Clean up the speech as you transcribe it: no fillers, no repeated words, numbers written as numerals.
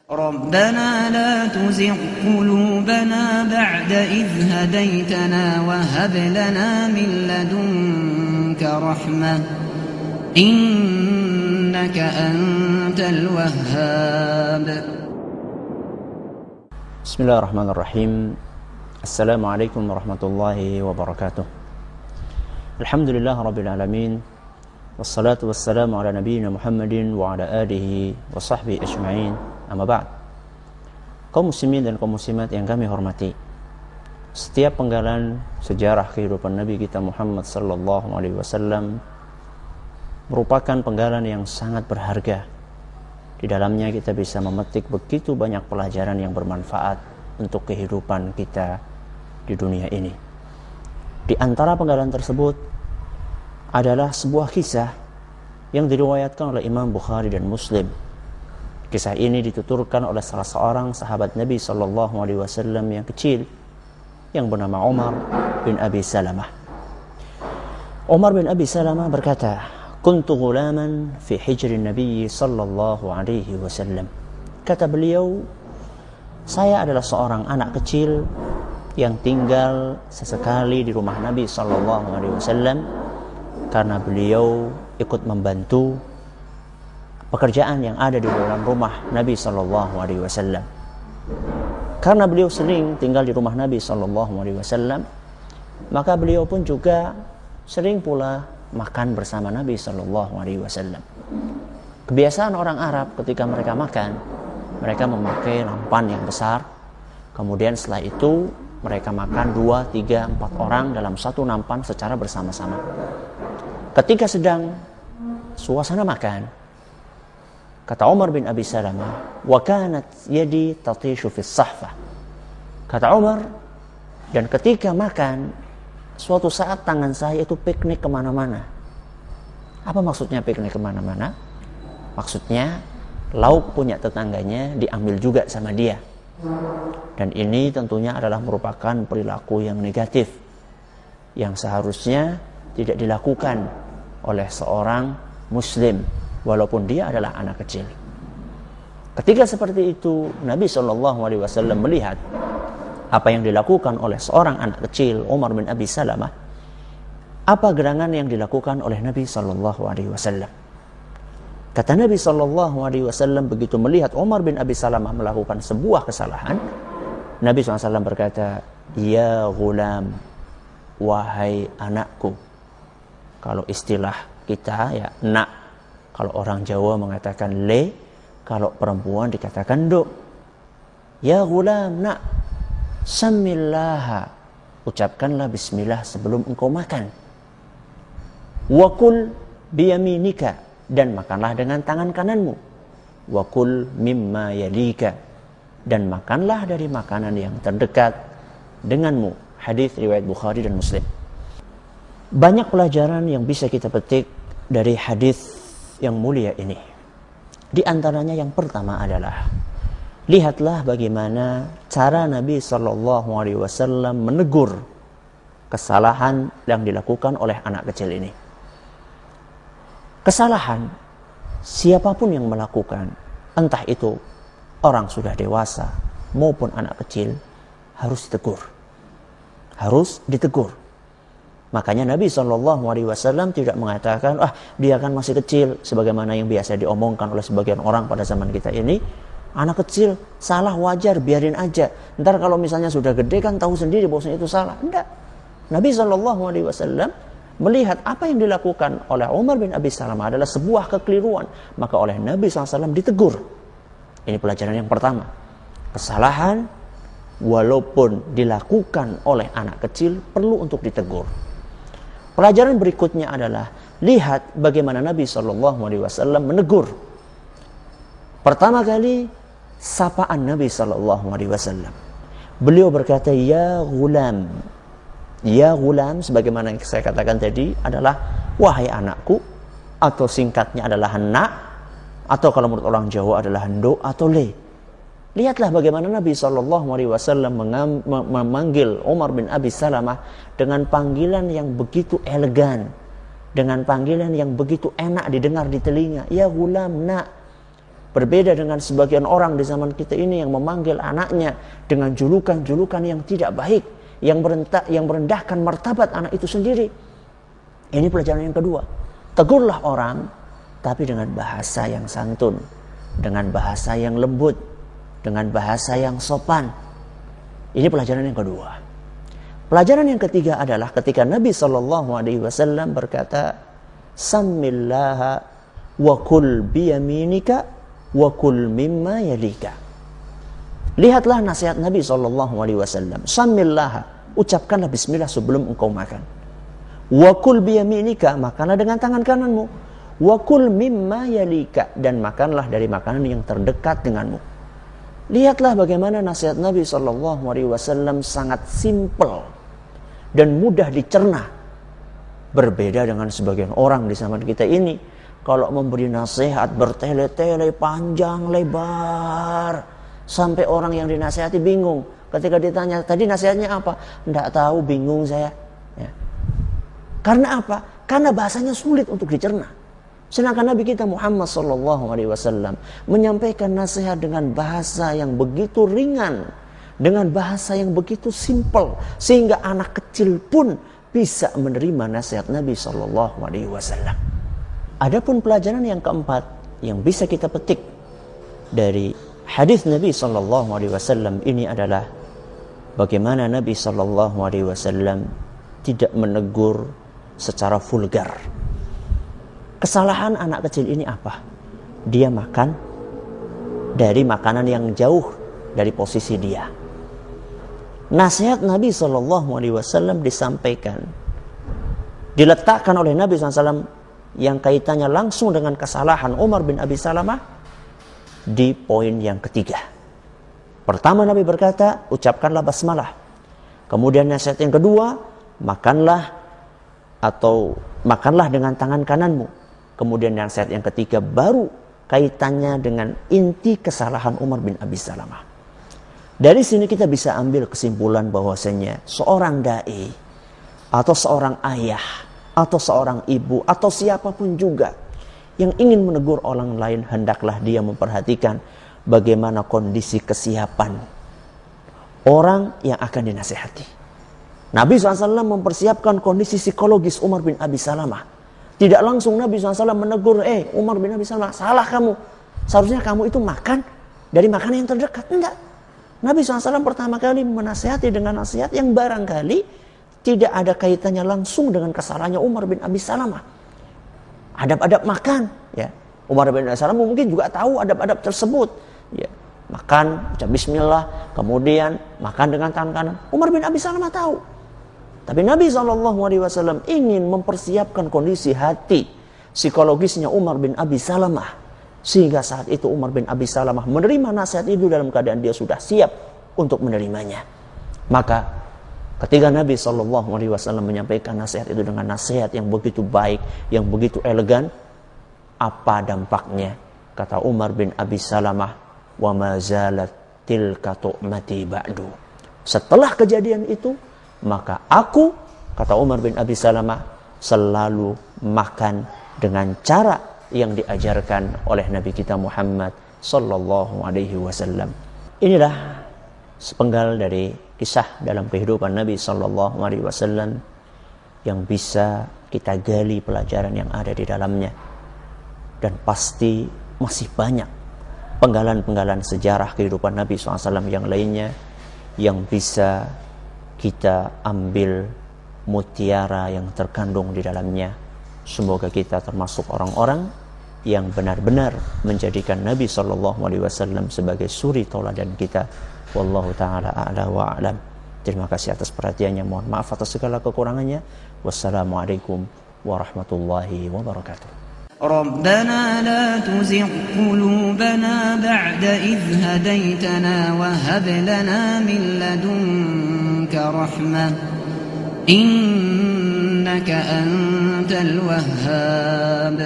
ربنا لا تزغ قلوبنا بعد إذ هديتنا وهب لنا من لدنك رحمة إنك أنت الوهاب. بسم الله الرحمن الرحيم. السلام عليكم ورحمة الله وبركاته. الحمد لله رب العالمين، والصلاة والسلام على نبينا محمد وعلى آله وصحبه أجمعين. Amma ba'd. Kaum muslimin dan kaum muslimat yang kami hormati, setiap penggalan sejarah kehidupan Nabi kita Muhammad sallallahu alaihi wasallam merupakan penggalan yang sangat berharga. Di dalamnya kita bisa memetik begitu banyak pelajaran yang bermanfaat untuk kehidupan kita di dunia ini. Di antara penggalan tersebut adalah sebuah kisah yang diriwayatkan oleh Imam Bukhari dan Muslim. Kisah ini dituturkan oleh salah seorang sahabat Nabi sallallahu alaihi wasallam yang kecil yang bernama Umar bin Abi Salamah. Umar bin Abi Salamah berkata, "Kuntu ghulaman fi hijri Nabi sallallahu alaihi wasallam." Kata beliau, saya adalah seorang anak kecil yang tinggal sesekali di rumah Nabi sallallahu alaihi wasallam karena beliau ikut membantu pekerjaan yang ada di dalam rumah Nabi sallallahu alaihi wasallam. Karena beliau sering tinggal di rumah Nabi sallallahu alaihi wasallam, maka beliau pun juga sering pula makan bersama Nabi sallallahu alaihi wasallam. Kebiasaan orang Arab ketika mereka makan, mereka memakai nampan yang besar. Kemudian setelah itu mereka makan 2, 3, 4 orang dalam satu nampan secara bersama-sama. Ketika sedang suasana makan, kata Umar bin Abi Salamah, wa kanat yadi tatishu fis sahfah. Kata Umar, dan ketika makan, suatu saat tangan saya itu piknik kemana-mana. Apa maksudnya piknik kemana-mana? Maksudnya lauk punya tetangganya diambil juga sama dia. Dan ini tentunya adalah merupakan perilaku yang negatif, yang seharusnya tidak dilakukan oleh seorang muslim, walaupun dia adalah anak kecil. Ketika seperti itu, Nabi SAW melihat apa yang dilakukan oleh seorang anak kecil, Umar bin Abi Salamah. Apa gerangan yang dilakukan oleh Nabi SAW? Kata Nabi SAW, begitu melihat Umar bin Abi Salamah melakukan sebuah kesalahan, Nabi SAW berkata, "Ya ghulam, wahai anakku." Kalau istilah kita ya nak. Kalau orang Jawa mengatakan le, kalau perempuan dikatakan do. Ya ghulam, nak, samillaha, ucapkanlah bismillah sebelum engkau makan. Wakul biyaminika, dan makanlah dengan tangan kananmu. Wakul mimma yalika, dan makanlah dari makanan yang terdekat denganmu. Hadis riwayat Bukhari dan Muslim. Banyak pelajaran yang bisa kita petik dari hadis yang mulia ini. Di antaranya yang pertama adalah, lihatlah bagaimana cara Nabi sallallahu alaihi wasallam menegur kesalahan yang dilakukan oleh anak kecil ini. Kesalahan siapapun yang melakukan, entah itu orang sudah dewasa maupun anak kecil, harus ditegur. Harus ditegur. Makanya Nabi SAW tidak mengatakan, dia kan masih kecil, sebagaimana yang biasa diomongkan oleh sebagian orang pada zaman kita ini. Anak kecil, salah wajar, biarin aja. Ntar kalau misalnya sudah gede kan tahu sendiri bahwasanya itu salah. Enggak. Nabi SAW melihat apa yang dilakukan oleh Umar bin Abi Salamah adalah sebuah kekeliruan. Maka oleh Nabi SAW ditegur. Ini pelajaran yang pertama. Kesalahan, walaupun dilakukan oleh anak kecil, perlu untuk ditegur. Pelajaran berikutnya adalah, lihat bagaimana Nabi SAW menegur. Pertama kali, sapaan Nabi SAW. Beliau berkata, ya ghulam. Ya ghulam, sebagaimana yang saya katakan tadi, adalah wahai anakku, atau singkatnya adalah nak, atau kalau menurut orang Jawa adalah hendo atau le. Lihatlah bagaimana Nabi SAW memanggil Umar bin Abi Salamah dengan panggilan yang begitu elegan, dengan panggilan yang begitu enak didengar di telinga. Ya ghulam, nak. Berbeda dengan sebagian orang di zaman kita ini yang memanggil anaknya dengan julukan-julukan yang tidak baik, yang merendahkan martabat anak itu sendiri. Ini pelajaran yang kedua. Tegurlah orang, tapi dengan bahasa yang santun, dengan bahasa yang lembut, dengan bahasa yang sopan. Ini pelajaran yang kedua. Pelajaran yang ketiga adalah ketika Nabi SAW berkata, Sammillaha wa kul biyaminika wa kul mimma yalika. Lihatlah nasihat Nabi SAW. Sammillaha, ucapkanlah bismillah sebelum engkau makan. Wa kul biyaminika, makanlah dengan tangan kananmu. Wa kul mimma yalika, dan makanlah dari makanan yang terdekat denganmu. Lihatlah bagaimana nasihat Nabi SAW sangat simpel dan mudah dicerna. Berbeda dengan sebagian orang di zaman kita ini, kalau memberi nasihat bertele-tele panjang lebar sampai orang yang dinasihati bingung. Ketika ditanya, tadi nasihatnya apa? Tidak tahu, bingung saya. Ya. Karena apa? Karena bahasanya sulit untuk dicerna. Sedangkan Nabi kita Muhammad SAW menyampaikan nasihat dengan bahasa yang begitu ringan, dengan bahasa yang begitu simpel, sehingga anak kecil pun bisa menerima nasihat Nabi SAW. Adapun pelajaran yang keempat yang bisa kita petik dari hadis Nabi SAW ini adalah bagaimana Nabi SAW tidak menegur secara vulgar. Kesalahan anak kecil ini apa? Dia makan dari makanan yang jauh dari posisi dia. Nasihat Nabi SAW disampaikan, diletakkan oleh Nabi SAW yang kaitannya langsung dengan kesalahan Umar bin Abi Salamah di poin yang ketiga. Pertama Nabi berkata, ucapkanlah basmalah. Kemudian nasihat yang kedua, makanlah dengan tangan kananmu. Kemudian nasihat yang ketiga baru kaitannya dengan inti kesalahan Umar bin Abi Salamah. Dari sini kita bisa ambil kesimpulan bahwasanya seorang dai atau seorang ayah atau seorang ibu atau siapapun juga yang ingin menegur orang lain, hendaklah dia memperhatikan bagaimana kondisi kesiapan orang yang akan dinasihati. Nabi SAW mempersiapkan kondisi psikologis Umar bin Abi Salamah. Tidak langsung Nabi SAW menegur, Umar bin Abi Salamah, salah kamu. Seharusnya kamu itu makan dari makanan yang terdekat. Enggak. Nabi SAW pertama kali menasihati dengan nasihat yang barangkali tidak ada kaitannya langsung dengan kesalahannya Umar bin Abi Salamah. Adab-adab makan, ya. Umar bin Abi Salamah mungkin juga tahu adab-adab tersebut. Ya. Makan, ucap bismillah, kemudian makan dengan tangan kanan. Umar bin Abi Salamah tahu. Tapi Nabi SAW ingin mempersiapkan kondisi hati psikologisnya Umar bin Abi Salamah, sehingga saat itu Umar bin Abi Salamah menerima nasihat itu dalam keadaan dia sudah siap untuk menerimanya. Maka ketika Nabi SAW menyampaikan nasihat itu dengan nasihat yang begitu baik, yang begitu elegan, apa dampaknya? Kata Umar bin Abi Salamah, wa ma zalat tilka tu'mati ba'du. Setelah kejadian itu, maka aku, kata Umar bin Abi Salamah, selalu makan dengan cara yang diajarkan oleh Nabi kita Muhammad sallallahu alaihi wasallam. Inilah sepenggal dari kisah dalam kehidupan Nabi sallallahu alaihi wasallam yang bisa kita gali pelajaran yang ada di dalamnya. Dan pasti masih banyak penggalan-penggalan sejarah kehidupan Nabi SAW yang lainnya yang bisa kita ambil mutiara yang terkandung di dalamnya. Semoga kita termasuk orang-orang yang benar-benar menjadikan Nabi SAW sebagai suri tauladan kita. Wallahu ta'ala a'la wa a'lam. Terima kasih atas perhatiannya. Mohon maaf atas segala kekurangannya. Wassalamualaikum warahmatullahi wabarakatuh. ربنا لا تزغ قلوبنا بعد إذ هديتنا وهب لنا من لدنك رحمة إنك أنت الوهاب